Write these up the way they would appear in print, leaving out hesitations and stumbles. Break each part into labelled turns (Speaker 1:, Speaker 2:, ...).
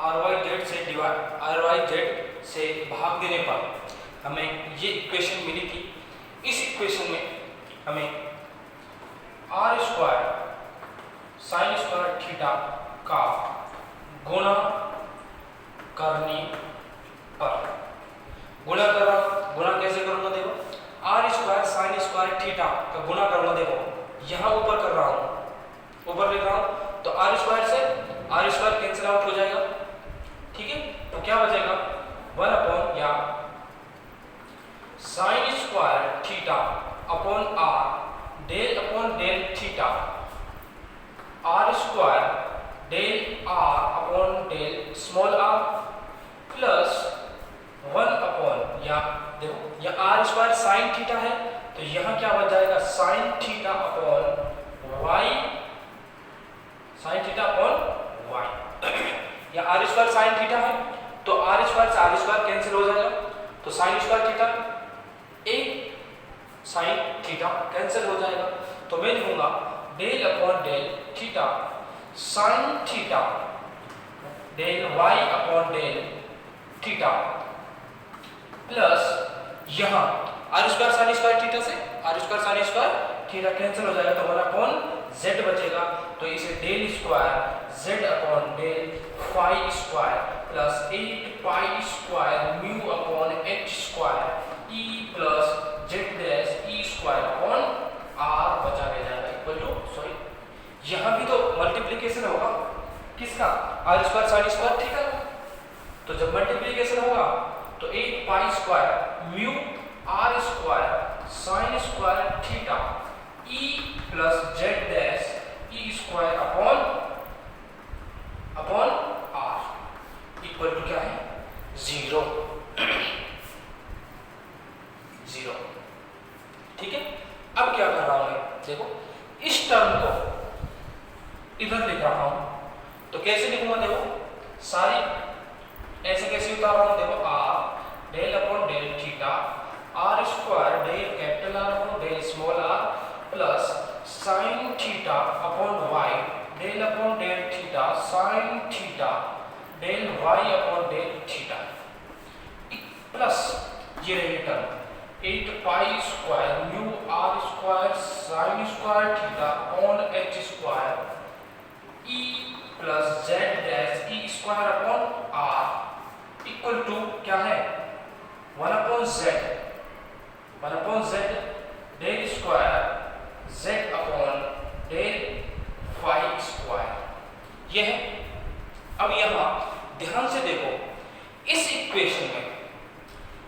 Speaker 1: RYZ से भाग देने पर हमें ये इक्वेशन मिली थी। इस इक्वेशन में हमें r square sine square theta का गुणा करने पर गुणा कैसे करूंगा देखो, r square sine square theta का गुणा करूंगा, देखो यहाँ ऊपर कर रहा हूँ, ऊपर लिख रहा हूँ, तो r स्क्वायर से r स्क्वायर कैंसिल आउट हो जाएगा, ठीक है। तो क्या बचेगा 1 अपॉन या sine square theta upon r del upon del theta r square del r upon del small r plus 1 upon या देखो या r स्क्वायर साइन थीटा है तो यहाँ क्या बच जाएगा sine theta upon y, sine theta upon y या r स्क्वायर साइन थीटा है तो r स्क्वायर से r स्क्वायर कैंसिल हो जाएगा, तो साइन स्क्वायर थीटा एक साइन थीटा कैंसिल हो जाएगा, तो मैं लिखूंगा del upon del theta sine theta del y upon del theta plus यहाँ r square sine square theta से r square sine square theta cancel हो जाएगा, तो 1 अपॉन z बचेगा, तो इसे del square z upon del phi square plus 8 pi square mu upon h square e plus z dash e square upon r बचा रह जाएगा इक्वल टू, सॉरी यहाँ भी तो मल्टीप्लिकेशन होगा किसका r square sine square theta का, तो जब मल्टीप्लिकेशन होगा तो 8 pi square mu r square sine square theta e plus z dash e square upon r equal to क्या है 0, ठीक है। अब क्या कर रहा हूं मैं देखो, इस टर्म को इधर लिख रहा हूं, तो कैसे लिखूंगा देखो, सारी ऐसे कैसे उतार रहा हूं देखो, r del upon del theta r square del capital R upon del small r plus sine theta upon y del upon del theta sine theta del y upon del theta plus ये रही term 8 pi square mu r square sine square theta upon h square e plus z dash e square upon r equal to क्या है 1 अपॉन z del square z upon del phi square, यह है। अब यहाँ ध्यान से देखो, इस इक्वेशन में,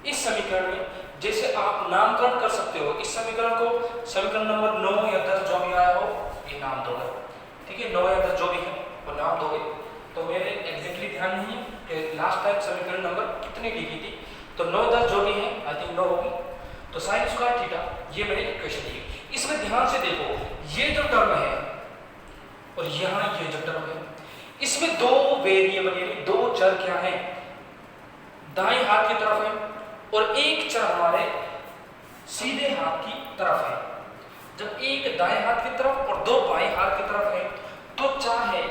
Speaker 1: इस समीकरण में जैसे आप नामकरण कर सकते हो, इस समीकरण को समीकरण नंबर 9 या 10 जो भी आया हो ये नाम दोगे, ठीक है, 9 या 10 जो भी है वो नाम दोगे। तो मेरे एग्जैक्टली ध्यान नहीं है कि लास्ट टाइम समीकरण नंबर कितने लिखी थी, तो 9 10 जो भी है आई थिंक 9 होगी, तो साइन स्क्वायर थीटा ये मेरी इक्वेशन थी। इसमें ध्यान से देखो, ये जो टर्म है और यहाँ ये जो टर्म है, इसमें दो वेरिएबल यानी दो चर क्या है, दाएं हाथ की तरफ है और एक चर हमारे सीधे हाथ की तरफ है। जब एक दाएं हाथ की तरफ और दो बाएं हाथ की तरफ है तो चाहे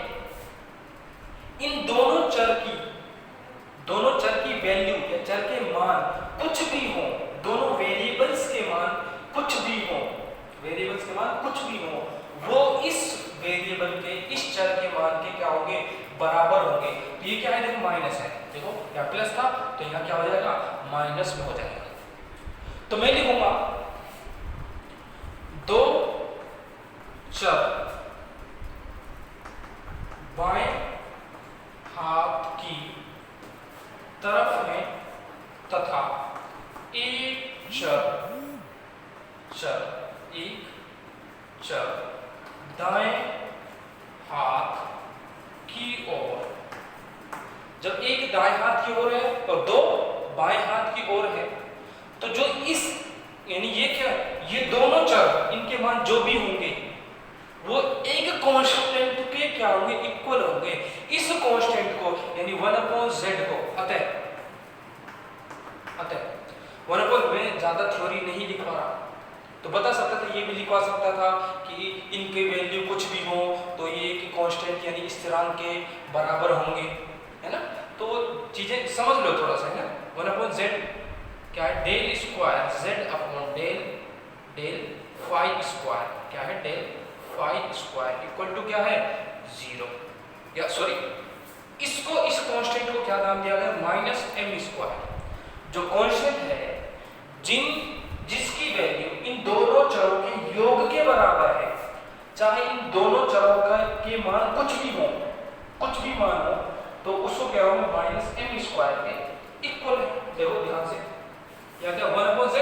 Speaker 1: इन दोनों चर की वैल्यू या चर के मान कुछ भी हो, दोनों वेरिएबल्स के मान कुछ भी हो, वेरिएबल्स के मान कुछ भी हो, वो इस वेरिएबल के इस चर के मान के क्या होंगे बराबर होंगे। तो ये क्या है देखो माइनस है, देखो यहाँ प्लस था तो यहाँ क्या हो जाएगा माइनस में हो जाएगा। तो मैं लिखूंगा दो चर बाएं हाथ की तरफ है तथा एक चर दाएं हाथ की ओर। जब एक दाएं हाथ की ओर है और दो बाएं हाथ की ओर है तो जो इस यानी ये क्या है, ये दोनों चर इनके मान जो भी होंगे वो एक कांस्टेंट के क्या होंगे इक्वल होंगे। इस कांस्टेंट को यानी 1/z को अतः 1/, मैं ज्यादा थ्योरी नहीं लिख पा रहा तो बता सकता था, ये भी लिखवा सकता था कि इनके वैल्यू कुछ भी हो तो ये एक कांस्टेंट यानी स्थिरांक के बराबर होंगे, है ना। चीजें समझ लो थोड़ा सा, है ना। 1/z क्या है, del square z upon del del phi square, क्या है, del phi square equal to क्या है, 0, या सॉरी इसको, इस कांस्टेंट को क्या नाम दिया गया, माइनस एम स्क्वायर। जो कांस्टेंट है जिसकी वैल्यू इन दोनों चरों के योग के बराबर है, चाहे इन दोनों चरों के मान कुछ भी मान हो, तो उसको क्या होगा, माइनस एम स्क्वायर के इक्वल है। देखो ध्यान से, या क्या 1/z,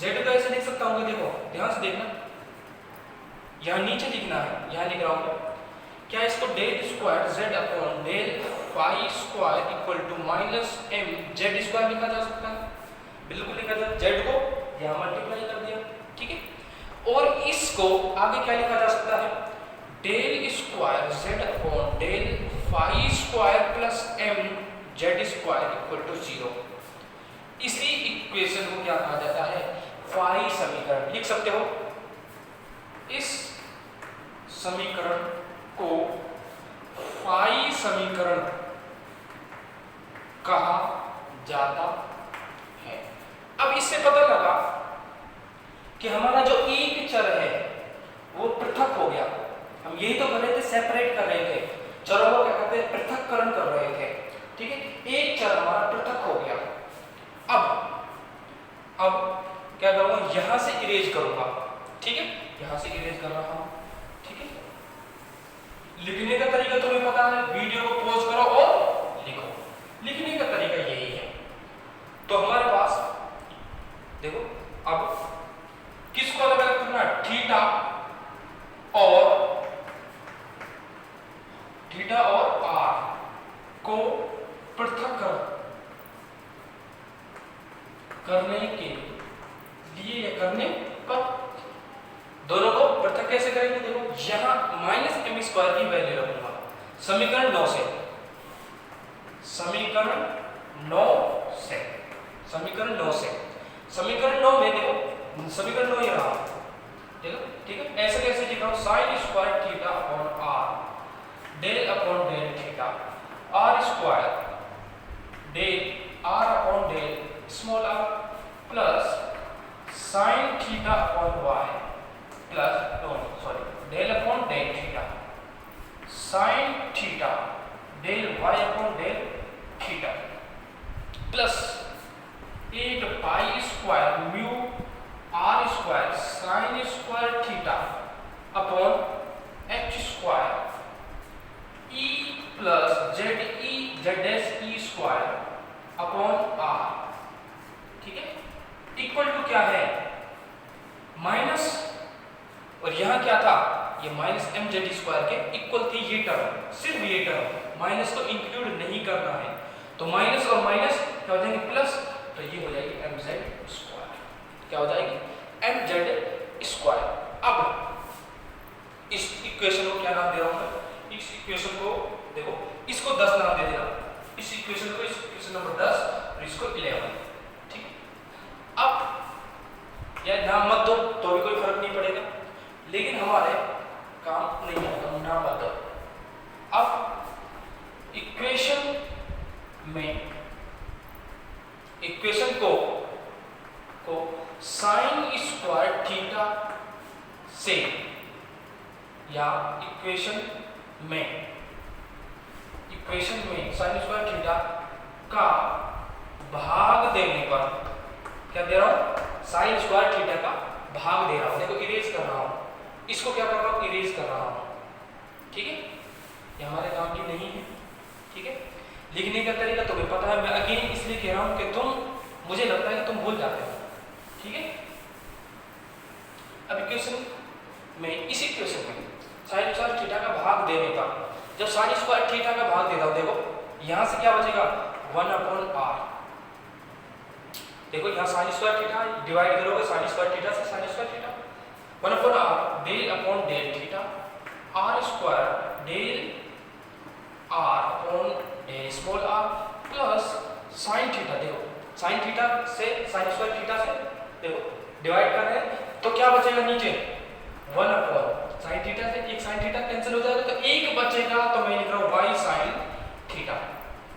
Speaker 1: z को ऐसे लिख सकता हूँ, देखो ध्यान से देखना, यहाँ नीचे लिखना है, यहाँ लिख रहा हूँ क्या, इसको del square z upon del phi square equal to minus m z square लिखा जा सकता है, बिल्कुल लिखा जा, z को यहाँ मल्टीप्लाई कर दिया, ठीक है। और इसको आगे क्या लिखा जा सकता है, del square z upon del phi square plus m z square equal to 0। इसी इक्वेशन को क्या कहा जाता है, फाई समीकरण लिख सकते हो। इस समीकरण को फाई समीकरण कहा जाता है। अब इससे पता लगा कि हमारा जो एक चर है वो पृथक हो गया। हम यही तो कर रहे थे, सेपरेट कर रहे थे चरों को, क्या कहते हैं, पृथक्करण कर रहे थे, ठीक है। एक चर हमारा पृथक हो गया। अब क्या करूंगा, यहां से इरेज करूंगा, ठीक है, यहां से इरेज कर रहा हूं, ठीक है। लिखने का तरीका तुम्हें पता है, वीडियो को पॉज करो और लिखो, लिखने का तरीका यही है। तो हमारे पास देखो, अब किसको अलग अलग करना है, थीटा और आर को पृथक करने के लिए या करने पर, दोनों को पृथक कैसे करेंगे, देखो यहां माइनस एम स्क्वायर की वैल्यू रखूंगा समीकरण 9 से, समीकरण 9 में देखो, समीकरण 9 ये रहा, देखो, ठीक है। ऐसे कैसे लिख रहा हूं, sine square theta upon are del upon del theta, r square del r upon del small are plus sine theta upon y plus del upon del theta, sine theta del Y upon del theta plus 8 pi square mu are square sine square theta upon H square E plus Z dash E square upon are, ठीक है। Equal to क्या है, minus, और यहां क्या था, ये minus m z square के इक्वल थी ये टर्म, सिर्फ ये टर्म, माइनस को इंक्लूड नहीं करना है, तो माइनस और माइनस क्या हो जाएंगे, प्लस, तो ये हो जाएगी एम जेड स्क्वायर, क्या हो जाएगी, एम जेड स्क्वायर। अब इस इक्वेशन को क्या नाम दे रहा हूं मैं, इस इक्वेशन को देखो, इसको 10 नाम दे देना, इस इक्वेशन को इक्वेशन नंबर 10 और इसको 11, ठीक है। अब या नाम मत दो तो भी कोई फर्क नहीं पड़ेगा, लेकिन हमारे काम नहीं आएगा, नाम मत दो। अब इक्वेशन को साइन स्क्वायर थीटा से, या इक्वेशन में साइन स्क्वायर थीटा का भाग देने पर, क्या दे रहा हूं, साइन स्क्वायर थीटा का भाग दे रहा हूं, देखो इरेज कर रहा हूं, इसको क्या कर रहा हूं, इरेज कर रहा हूं, ठीक है। ये हमारे काम की नहीं है, ठीक है। लिखने का तरीका तुम्हें पता है, मैं अगेन इसलिए कह रहा हूं कि मुझे लगता है कि तुम भूल जाते हो, ठीक है। अब इक्वेशन में, इस इक्वेशन में साइन स्क्वायर थीटा का भाग देने पर, जब साइन स्क्वायर थीटा का भाग देता हूं, देखो यहां से क्या बचेगा, 1/r, देखो यहां साइन स्क्वायर थीटा डिवाइड करोगे साइन स्क्वायर थीटा से, sine square theta 1/r del upon del theta, r square del r upon del small r plus sine theta, देखो साइन थीटा से साइन स्क्वायर थीटा से देखो divide कर रहे हैं, तो क्या बचेगा नीचे, 1 अपॉन साइन थीटा से एक साइन थीटा कैंसिल हो जाएगा, तो एक बचेगा, तो मैं लिख रहा हूं y साइन थीटा,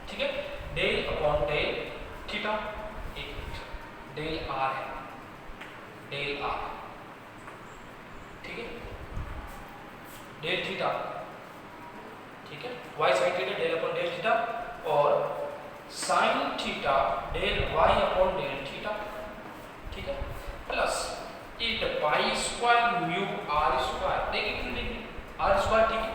Speaker 1: ठीक है। डेल अपॉन डेल थीटा, एक डेल आर है, डेल आर, ठीक है, डेल थीटा, ठीक है, Y sine theta del upon del theta, और sine theta del Y upon del theta, ठीक है, plus 8 pi square mu are square, देखिए आर स्क्वायर, ठीक है,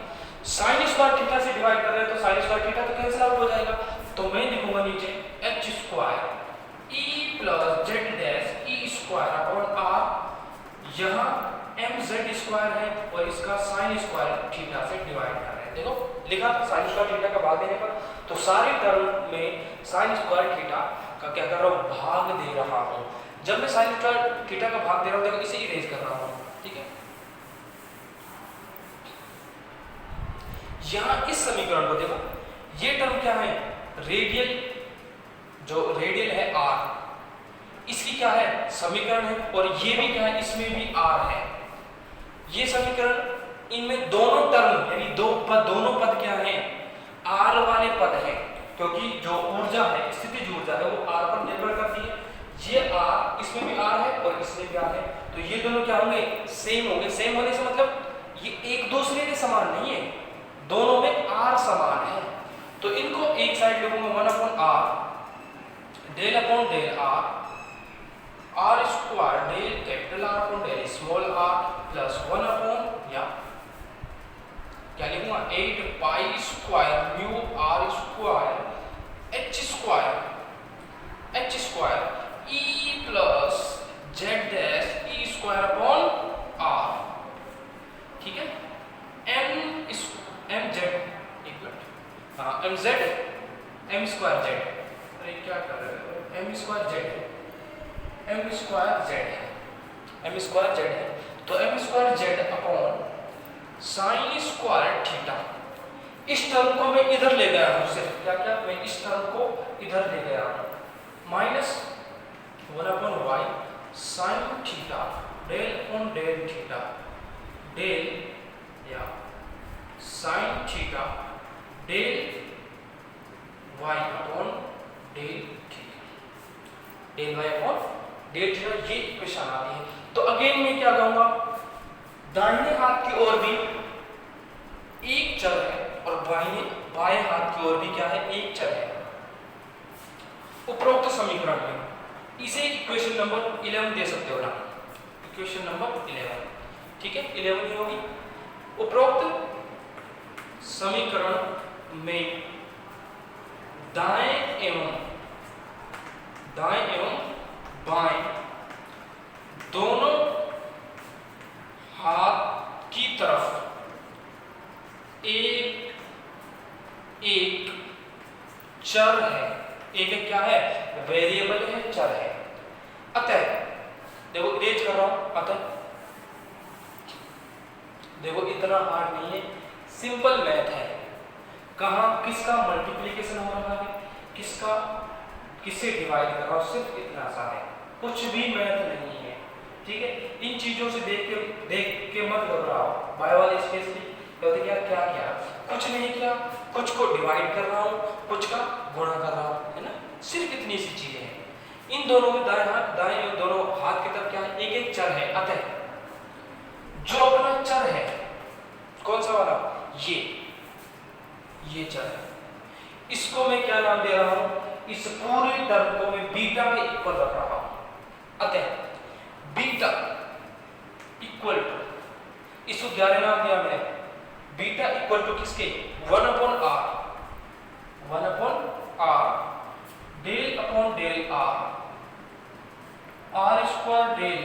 Speaker 1: साइन स्क्वायर थीटा से डिवाइड कर रहे हैं तो साइन स्क्वायर थीटा तो कैंसिल आउट हो जाएगा, तो मैं लिखूंगा नीचे एच स्क्वायर ई प्लस जेड डैश ई स्क्वायर अपॉन आर, यहाँ एम जेड स्क्वायर है और इसका साइन स्क्वायर थीटा से डिवाइड कर रहे हैं, देखो लिखा साइन स्क्वायर थीटा का भाग देने पर, तो सारे टर्म में साइन स्क्वायर थीटा का क्या कर रहा हूँ, भाग दे रहा हूँ। जब मैं साइन स्क्वायर थीटा का भाग दे रहा हूँ देखो इसे इरेज कर रहा हूँ, ठीक है, यहाँ इस समीकरण को देखो, ये टर्म क्या है, रेडियल, जो रेडियल है आर, इसकी क्या है समीकरण है, और ये भी क्या है, इसमें भी आर है, ये समीकरण, इनमें दोनों टर्म यानी दोनों पद क्या है, आर वाले पद है, क्योंकि जो ऊर्जा है, स्थितिज ऊर्जा है वो आर पर निर्भर करती है, ये आर, इसमें भी आर है और इसमें भी आर है, तो ये दोनों क्या होंगे, सेम होंगे। सेम होने से मतलब ये एक दूसरे के समान नहीं है, दोनों में आर समान है, तो इनको एक साइड लिखूंगा 1 upon are del upon del R, R square del capital R upon del small are plus 1 upon, या क्या लिखूंगा 8 pi square mu are square H square E plus Z dash E square upon are, ठीक है, M Z equal, हाँ M Z M square Z, अरे क्या कर रहे हो, एम स्क्वायर जेड है, एम स्क्वायर जेड है, एम स्क्वायर जेड है, तो M square Z upon sine square theta, इस टर्म को मैं इधर ले गया हूँ, सिर्फ क्या क्या, मैं इस टर्म को इधर ले गया हूँ, minus 1 upon Y sine theta del upon del theta del, या sine theta del Y upon del theta, del Y upon del theta, ये इक्वेशन आती है। तो अगेन मैं क्या कहूंगा, दाहिने हाथ की ओर भी एक चर है और बाएं हाथ की ओर भी क्या है, एक चर है। उपरोक्त समीकरण में इसे इक्वेशन नंबर 11 दे सकते हो ना, इक्वेशन नंबर 11, ठीक है, 11 ही होगी। उपरोक्त समीकरण में दाएं एवं बाएं दोनों हाथ की तरफ एक एक चर है, एक क्या है, वेरिएबल है, चर है। अतः देखो इरेज कर रहा हूं, अतः देखो इतना हार्ड नहीं है, सिंपल मैथ है। कहां किसका मल्टीप्लिकेशन हो रहा है, किससे डिवाइड कर रहा हूं, सिर्फ इतना सा है, कुछ भी मैथ नहीं है, ठीक है। इन चीजों से देख के मत घबराओ, बाय वाले स्पेशली कहते क्या कुछ नहीं किया, कुछ को डिवाइड कर रहा हूं, कुछ का गुणा कर रहा हूं, है ना, सिर्फ इतनी सी चीजें हैं। इन दोनों में दाएं दोनों हाथ की तरफ क्या है, एक एक चर है। अतः जो अपना चर है कौन सा वाला, ये चर है, इसको मैं क्या नाम दे रहा हूं, इस पूरे टर्म को मैं बीटा के इक्वल रख रहा हूं। अतः बीटा इक्वल टू, इसको क्या नाम दिया मैंने, बीटा इक्वल टू किसके, 1 upon are del upon del R square del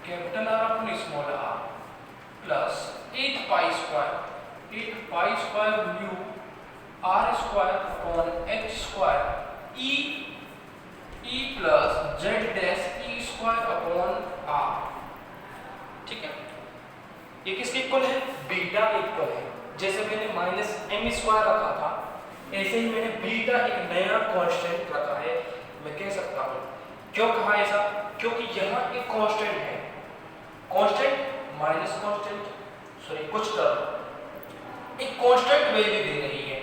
Speaker 1: capital R upon small are plus 8 pi square mu are square upon H square E plus Z dash E square upon are, ठीक है। ये किसके equal है, beta के equal है। जैसे मैंने minus M square रखा था, ऐसे ही मैंने बीटा एक नया कांस्टेंट रखा है। मैं कह सकता हूं, क्यों कहा ऐसा, क्योंकि यहाँ एक कांस्टेंट है, कांस्टेंट माइनस कांस्टेंट, सॉरी कुछ टर्म एक कांस्टेंट वैल्यू दे रही है,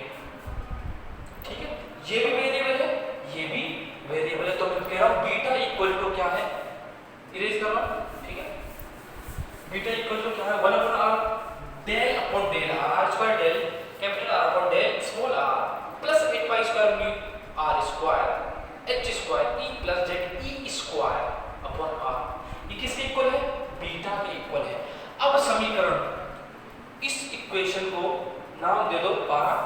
Speaker 1: ठीक है। ये भी वेरिएबल है, ये भी वेरिएबल है, तो मैं कह रहा हूं बीटा इक्वल टू क्या है, इरेज कर रहा हूं, ठीक है। बीटा इक्वल टू क्या है, 1 upon are del upon del R square del capital R upon del small are plus 8 pi square mu are square H square E plus Z E square upon R. ये किसके equal है, beta के equal है। अब समीकरण, इस equation को नाम दे दो 12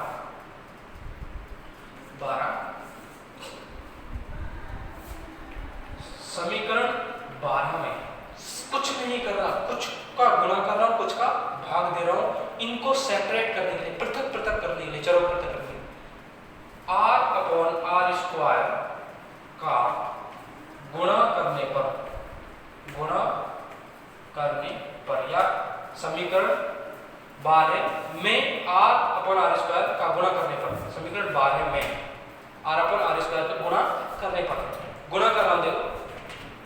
Speaker 1: समीकरण 12 में कुछ नहीं कर रहा, कुछ का गुणा कर रहा हूं, कुछ का भाग दे रहा हूं, इनको सेपरेट करने के लिए, पृथक पृथक करने के लिए, चलो पृथक करने के लिए, r अपॉन आर स्क्वायर का गुणा करने पर या समीकरण 12 में r अपॉन आर स्क्वायर का गुणा करने पर, समीकरण 12 में r अपॉन आर स्क्वायर का गुणा करने पर, गुणा कर रहा हूं, देखो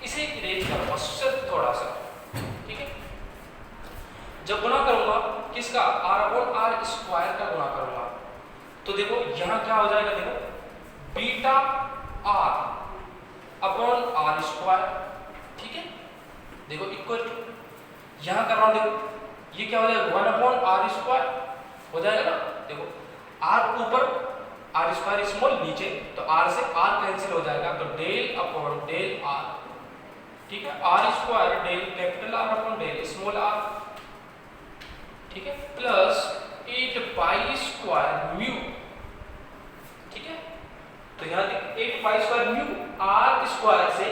Speaker 1: इसे इरेज करूंगा सिर्फ थोड़ा सा, ठीक है। जब गुणा करूंगा किसका, r अपॉन आर स्क्वायर का गुणा करूंगा, तो देखो यहां क्या हो जाएगा, देखो beta r upon R square, ठीक है। देखो इक्वल टू, यहां कर रहा हूं, देखो ये क्या हो जाएगा, 1 अपॉन आर स्क्वायर हो जाएगा ना, देखो r ऊपर आर स्क्वायर स्मॉल नीचे, तो r से r कैंसिल हो जाएगा, तो डेल अपॉन डेल r, ठीक है, R square del capital R upon del small R, ठीक है, प्लस 8 पाई स्क्वायर म्यू, ठीक है। तो यहां 8 pi square mu, are square से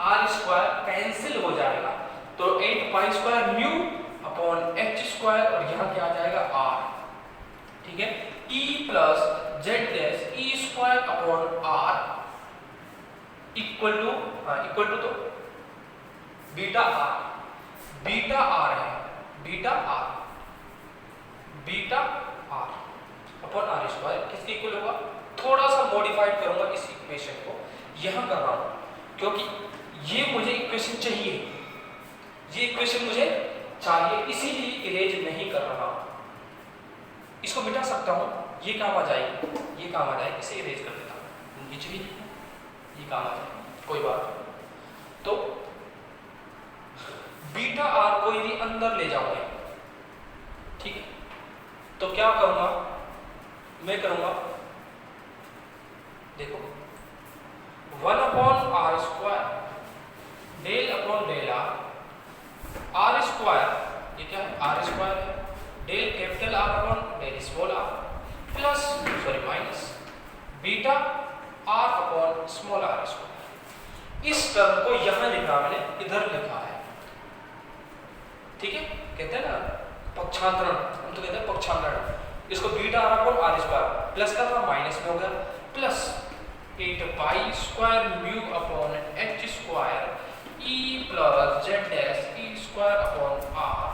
Speaker 1: आर स्क्वायर कैंसिल हो जाएगा, तो 8 pi square mu upon H square, और यहां क्या आ जाएगा आर, ठीक है, E plus Z dash E square upon R equal to तो बीटा आर है, beta R upon R square किसके इक्वल होगा, थोड़ा सा मॉडिफाइड करूंगा इस इक्वेशन को, यहां कर रहा हूं क्योंकि ये मुझे इक्वेशन चाहिए, ये इक्वेशन मुझे चाहिए, इसीलिए इरेज नहीं कर रहा हूं, इसको मिटा सकता हूं, ये काम आ जाएगी, ये काम आ जाएगी, इसे इरेज कर देता हूं, ये चाहिए, ये काम आ जाएगी, कोई बात नहीं। तो बीटा आर को यदि अंदर ले जाओगे, ठीक है, तो क्या करूंगा, मैं करूंगा, देखो 1 upon R square del upon del R square, ये क्या है, आर स्क्वायर है, del capital R upon del small are plus minus beta R upon small R square. इस टर्म को यहां लिखा, मैंने इधर लिखा है, ठीक है, कहते हैं ना पक्षांतरण, हम तो कहते हैं पक्षांतरण, इसको beta R upon R square plus का था माइनस में हो गया, plus 8 pi square mu upon H square ई प्लस जेड डैश ई square upon R,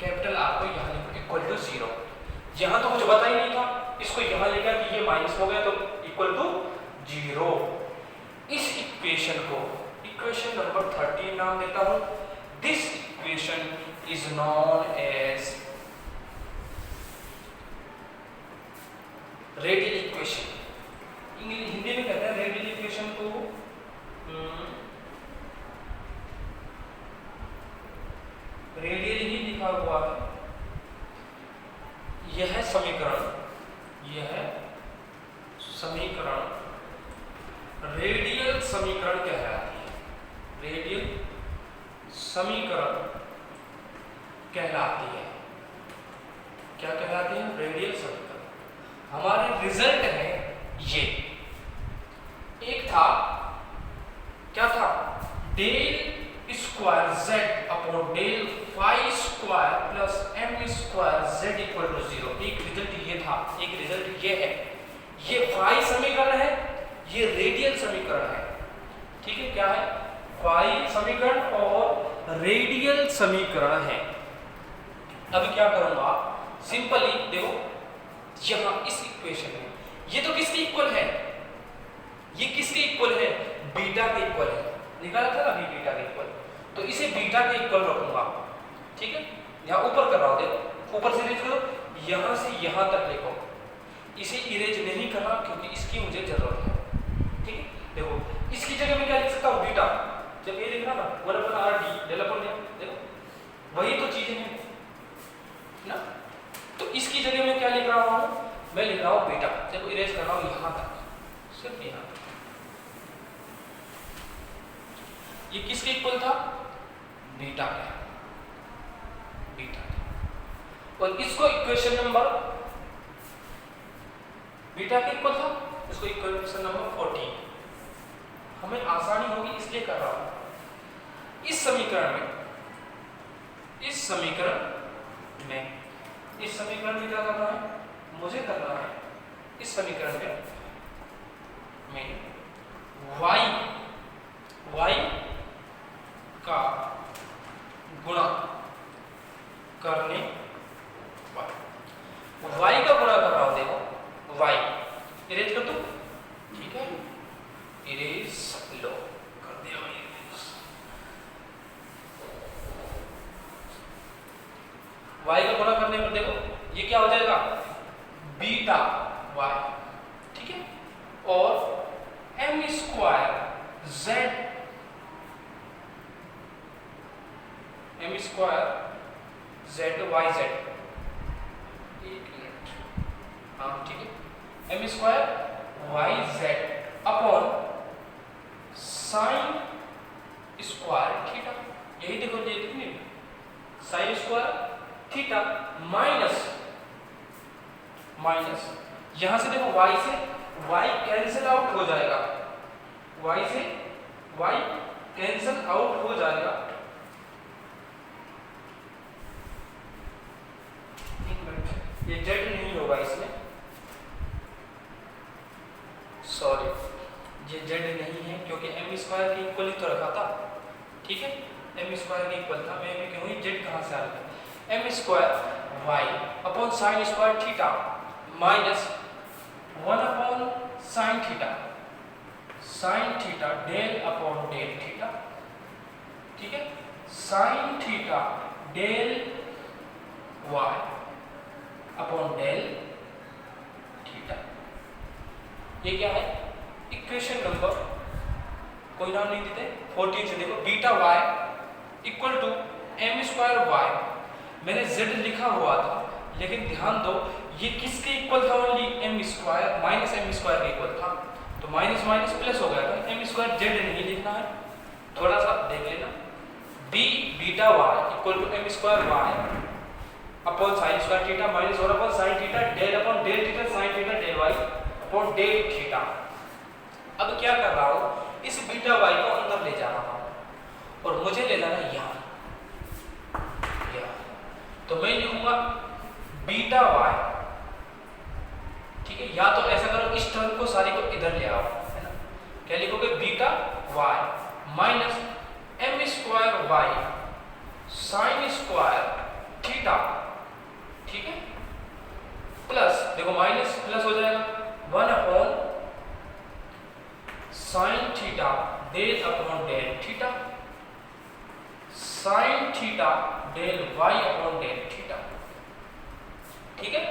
Speaker 1: capital R को यहां लिखो इक्वल टू 0, यहां तो कुछ पता ही नहीं था, इसको यहां लिखा कि ये माइनस हो गया तो इक्वल टू 0। इस इक्वेशन को इक्वेशन नंबर 13 नाम देता हूं, this equation is known as radial equation, Hindi में कहते हैं रेडियल इक्वेशन को रेडियल ही लिखा हुआ है, यह समीकरण रेडियल समीकरण कहलाती है, रेडियल समीकरण कहलाती है, क्या कहलाती है, रेडियल समीकरण। हमारे रिजल्ट है ये, एक था क्या था, del square Z upon del phi square plus M square Z equal to 0, एक रिजल्ट ये था, एक रिजल्ट ये है, ये फाई समीकरण है, ये रेडियल समीकरण है, ठीक है, क्या है, फाई समीकरण और रेडियल समीकरण है। अब क्या करूंगा, सिंपली देखो यहां इस इक्वेशन में ये तो किसके इक्वल है, ये किसके इक्वल है, बीटा के इक्वल है, निकाला था ना अभी बीटा के इक्वल, तो इसे बीटा के इक्वल रखूंगा, ठीक है, यहां ऊपर कर रहा हूं, देखो ऊपर से लिख लो, यहां से यहां तक लिखो, इसे इरेज नहीं करना क्योंकि इसकी मुझे जरूरत है। ठीक है, देखो इसकी जगह में क्या लिख सकता हूँ, बीटा। जब ये लिखना ना 1/RD डेल अपॉन डेल, देखो वही तो चीजें हैं ना। तो इसकी जगह में क्या लिख रहा हूँ, मैं लिख रहा हूँ बीटा। देखो इरेज कर रहा हूँ यहां तक, सिर्फ यहां तक। ये किसके इक्वल था, बीटा का, बीटा का। और इसको इक्वेशन नंबर बीटा के इक्वल था, इसको इक्वेशन नंबर 14। हमें आसानी होगी इसलिए कर रहा हूं। इस समीकरण में इस समीकरण में क्या करना है, मुझे करना है इस समीकरण में y का गुणा करने, y का गुणा कर रहा हूं। देखो y इरेज कर दो, ठीक है, इरेज लो कर दिया इरेज। y का गुणा करने पर देखो ये क्या हो जाएगा, बीटा y, ठीक है, और m square z, m square z y z, एक मिनट, हाँ ठीक है, m square y z upon sine square theta. यही देखो ये कितनी, साइन स्क्वायर थीटा माइनस यहां से देखो y से y कैंसिल आउट हो जाएगा, y से y कैंसिल आउट हो जाएगा। एक मिनट, ये z नहीं होगा इसमें, सॉरी ये z नहीं है क्योंकि m स्क्वायर के इक्वल ही तो रखा था। ठीक है, m स्क्वायर के इक्वल था, मैं कहूँ z कहां से आ रहा है, m square y upon sine square theta minus 1 upon sine theta del upon del theta. ठीक है, sine theta del y upon del theta. ये क्या है, इक्वेशन नंबर, कोई नाम नहीं देते, 14 से देखो beta y equal to m square y। मैंने z लिखा हुआ था लेकिन ध्यान दो ये किसके इक्वल था, only m square minus m square के इक्वल था, तो माइनस माइनस प्लस हो गया था। m स्क्वायर z नहीं लिखना है, थोड़ा सा देख लेना, beta y equal to m square y upon sine square theta minus 1 upon sine theta del upon del theta sine theta del y upon del theta. अब क्या कर रहा हूं, इस बीटा y को अंदर ले जा रहा हूं और मुझे ले जाना है यहां, तो मैं लिखूंगा बीटा y। ठीक है, या तो ऐसा करो इस टर्म को सारी को इधर ले आओ, है ना, क्या लिखोगे, beta y minus m square y sine square theta. ठीक है, प्लस देखो माइनस प्लस हो जाएगा 1 upon sine theta del upon del theta sine theta del y upon del theta. ठीक है,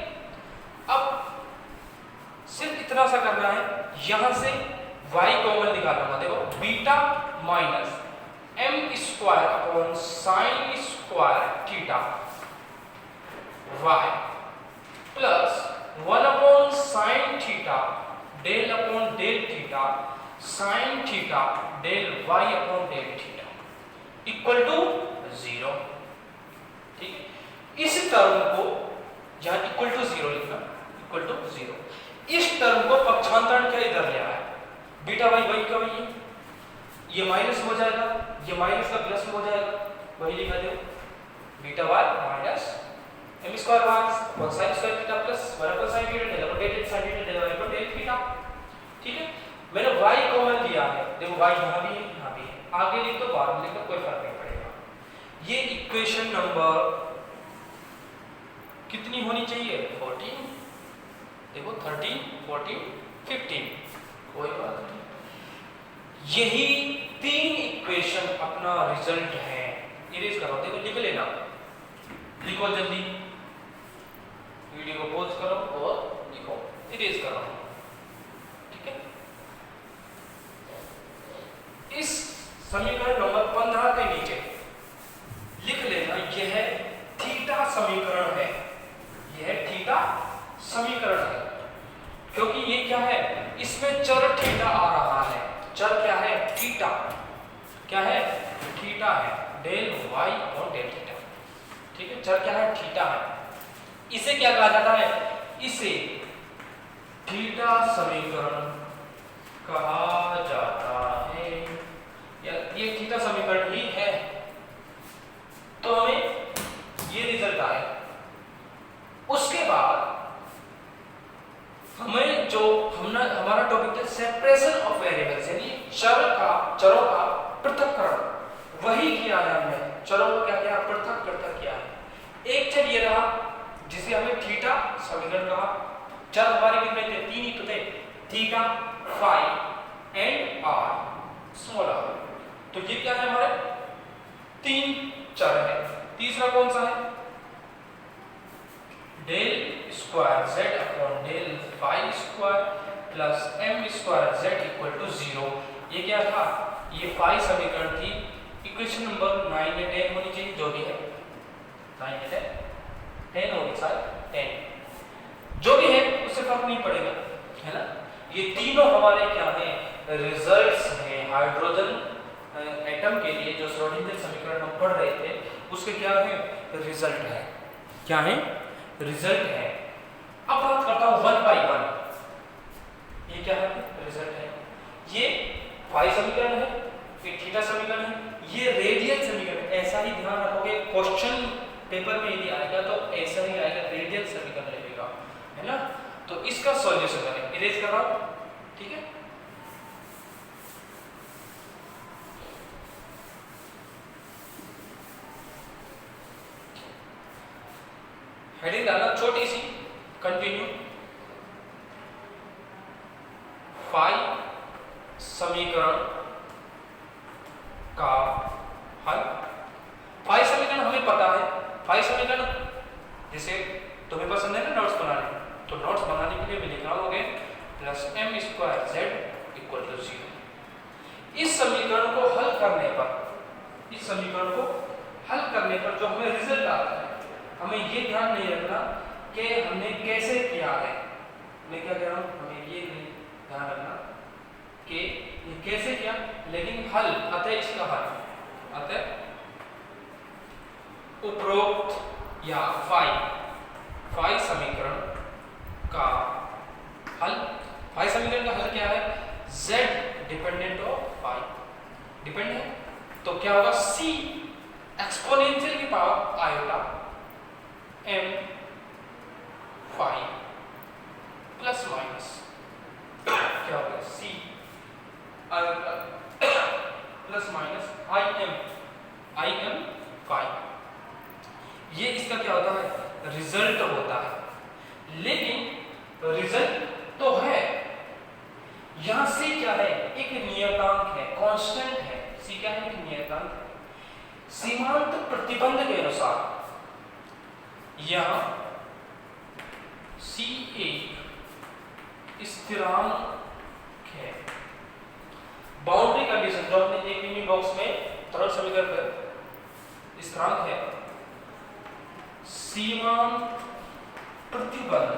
Speaker 1: अब सिर्फ इतना सा करना है, यहां से y कॉमन निकालना। देखो beta minus m square upon sine square theta y plus 1 upon sine theta del upon del theta sine theta del y upon del theta equal to 0। ठीक है, इस टर्म को यहां इक्वल टू 0 लिखना, equal to 0। इस term को पक्षांतरण क्या इधर ले आया, बीटा y y का वही, ये माइनस हो जाएगा, ये माइनस का प्लस हो जाएगा, वही लिखा दो, beta y minus m square y upon sin square theta plus 1 upon sin theta del upon del sin theta del y upon del theta. ठीक है, मैंने y कॉमन लिया है, देखो y यहां भी है, यहां भी है, आगे लिख दो बाद में लिख दो, कोई फर्क नहीं पड़ेगा। ये इक्वेशन नंबर कितनी होनी चाहिए, 14। देखो 13 14 15, कोई बात नहीं। यही 3 इक्वेशन अपना रिजल्ट है। इरेज करो, देखो लिख लेना, लिखो जल्दी, वीडियो को पॉज करो और लिखो। इरेज कर रहा हूं, ठीक है। इस समीकरण नंबर 15 के नीचे लिख लेना यह थीटा समीकरण है, यह थीटा समीकरण है, क्योंकि ये क्या है, इसमें चर थीटा आ रहा है। चर क्या है, थीटा, क्या है, थीटा है, डेल वाई और डेल थीटा, ठीक है। चर क्या है, थीटा है। इसे क्या कहा जाता है, इसे थीटा समीकरण कहा जाता है, या ये थीटा समीकरण ही है। तो हमें ये रिजल्ट आए। उसके बाद हमें जो हमारा टॉपिक था सेपरेशन ऑफ वेरिएबल्स, यानी चरों का पृथक्करण, वही किया है हमने। चरों को क्या किया, पृथक किया है। एक चर ये रहा जिसे हमें थीटा समीकरण कहा। चर हमारे कितने थे, 3 ही तो थे, theta, phi and R small R. तो ये क्या है, हमारे 3 चर है। तीसरा कौन सा है, del square z upon del phi square plus m square z equal to 0। ये क्या था, ये फाई समीकरण थी। इक्वेशन नंबर 9 या 10 होनी चाहिए, जो भी है 9 या 10 होगी, शायद 10, जो भी है उससे फर्क नहीं पड़ेगा, है ना। ये तीनों हमारे क्या हैं, रिजल्ट्स हैं हाइड्रोजन एटम के लिए। जो श्रोडिंगर समीकरण हम पढ़ रहे थे उसके क्या है, रिजल्ट है, क्या है, रिजल्ट है। अब बात करता हूं 1 बाय 1। ये क्या है, रिजल्ट है। ये फाई समीकरण है, ये थीटा समीकरण है, ये रेडियल समीकरण है। ऐसा ही ध्यान रखोगे, क्वेश्चन पेपर में यदि आएगा तो ऐसा ही आएगा, रेडियल समीकरण लगेगा, है ना। तो इसका सॉल्यूशन करें, इरेज कर रहा हूं, ठीक है। हेडिंग डाला छोटी सी, कंटिन्यू। फाई समीकरण का हल। फाई समीकरण हमें पता है, फाई समीकरण जैसे तुम्हें पसंद है ना नोट्स बनाने, तो नोट्स बनाने के लिए मैं लिख रहा हूं plus m square z equal to 0। इस समीकरण को हल करने पर, इस समीकरण को हल करने पर जो हमें रिजल्ट आता है, हमें ये ध्यान नहीं रखना कि हमने कैसे किया है। मैं क्या कह रहा हूं, हमें ये ध्यान रखना कि ये कैसे किया, लेकिन हल, अतः इसका हल, अतः उपरोक्त या फाई समीकरण का हल। फाई समीकरण का हल क्या है, z dependent of phi, depend है, तो क्या होगा, c एक्सपोनेंशियल की power iota m phi plus minus क्या होगा, c iota plus minus i m phi. ये इसका क्या होता है, रिजल्ट होता है। लेकिन रिजल्ट तो है, यहां से क्या है, एक नियतांक है, कांस्टेंट है। c क्या है, एक नियतांक है। सीमांत प्रतिबंध के अनुसार यहां c एक स्थिरांक है। बाउंड्री कंडीशन जो हमने एक यूनिट बॉक्स में तरल समीकरण पर स्थिरांक है, सीमांत प्रतिबंध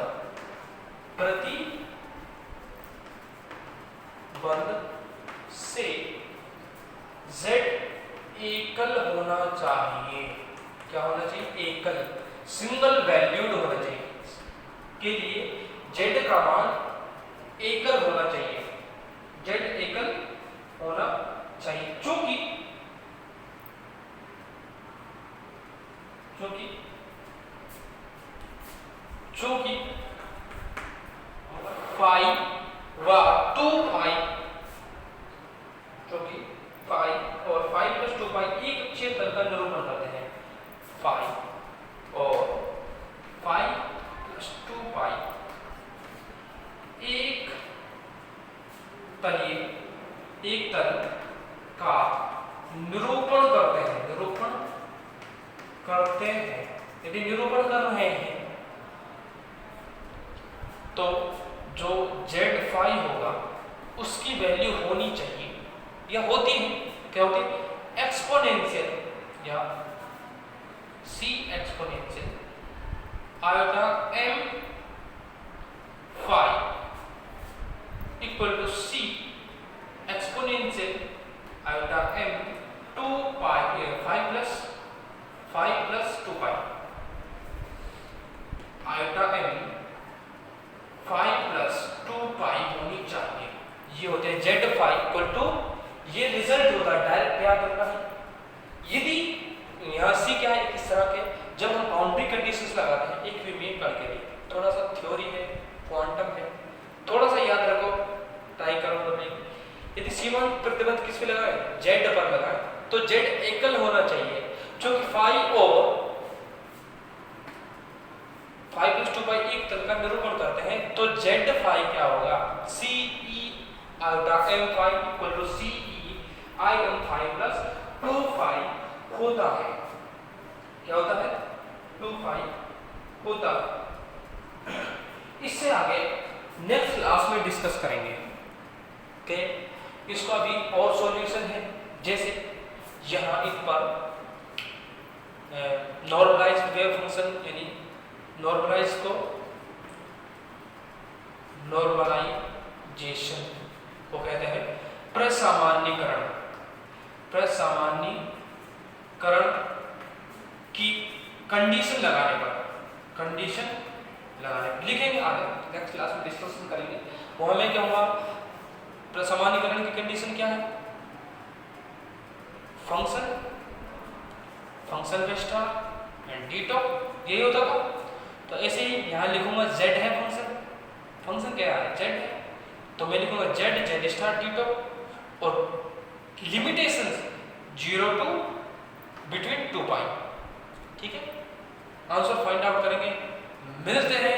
Speaker 1: से z एकल होना चाहिए। क्या होना चाहिए, एकल, सिंगल वैल्यूड होना चाहिए। के लिए z का मान एकल होना चाहिए, z एकल होना चाहिए, क्योंकि फाई व 2 फाई, क्योंकि फाई और फाई प्लस 2 फाई एक अक्षीय तल का निरूपण करते हैं। फाई और फाई प्लस 2 फाई एक तल का निरूपण करते हैं। यदि निरूपण कर रहे हैं तो जो जेड फाई होगा उसकी वैल्यू होनी चाहिए या होती है, क्या होती है, एक्सपोनेंशियल या C exponential iota M phi equal to C exponential iota M 2 pi 5 plus 2 pi iota M 5 plus 2 pi होनी चाहिए। ये होते हैं जेड फाई इक्वल टू, ये रिजल्ट होता है, डायरेक्ट याद रखना है। यदि यहाँ सी क्या है, इस तरह के जब हम बाउंड्री कंडीशंस लगाते हैं एक विमीकरण के लिए, थोड़ा सा थ्योरी है, क्वांटम है, थोड़ा सा याद रखो, ट्राई करो तो। यदि सीमा प्रतिबंध किस पे लगाए, जेड पर लगाए, तो जेड एकल होना चाहिए, क्योंकि फाई और 5 प्लस 2 पाई एक तल का निरूपण करते हैं, तो जेड फाई क्या होगा, C E iota M phi equal to C E I M phi plus 2 phi होता है। क्या होता है, 2 फाई होता है। इससे आगे नेक्स्ट क्लास में डिस्कस करेंगे कि इसका भी और सॉल्यूशन है, जैसे यहाँ इस पर नॉर्मलाइज्ड वेव फंक्शन, यानी नॉर्मलाइज को नॉर्मलाइजेशन को कहते हैं प्रसामान्यीकरण, प्रसामान्यीकरण की कंडीशन लगाने पर, लिखेंगे आगे नेक्स्ट क्लास में डिस्कशन करेंगे। वो हमें क्या होगा, प्रसामान्यीकरण की कंडीशन क्या है, फंक्शन वेस्टा एंड डी टॉप, यही होता था। तो ऐसे ही यहाँ लिखूंगा z है फंक्शन क्या है, z है, तो मैं लिखूंगा z स्टार डी टॉप और लिमिटेशंस 0 to बिटवीन 2 पाई। ठीक है, आंसर फाइंड आउट करेंगे, मिलते हैं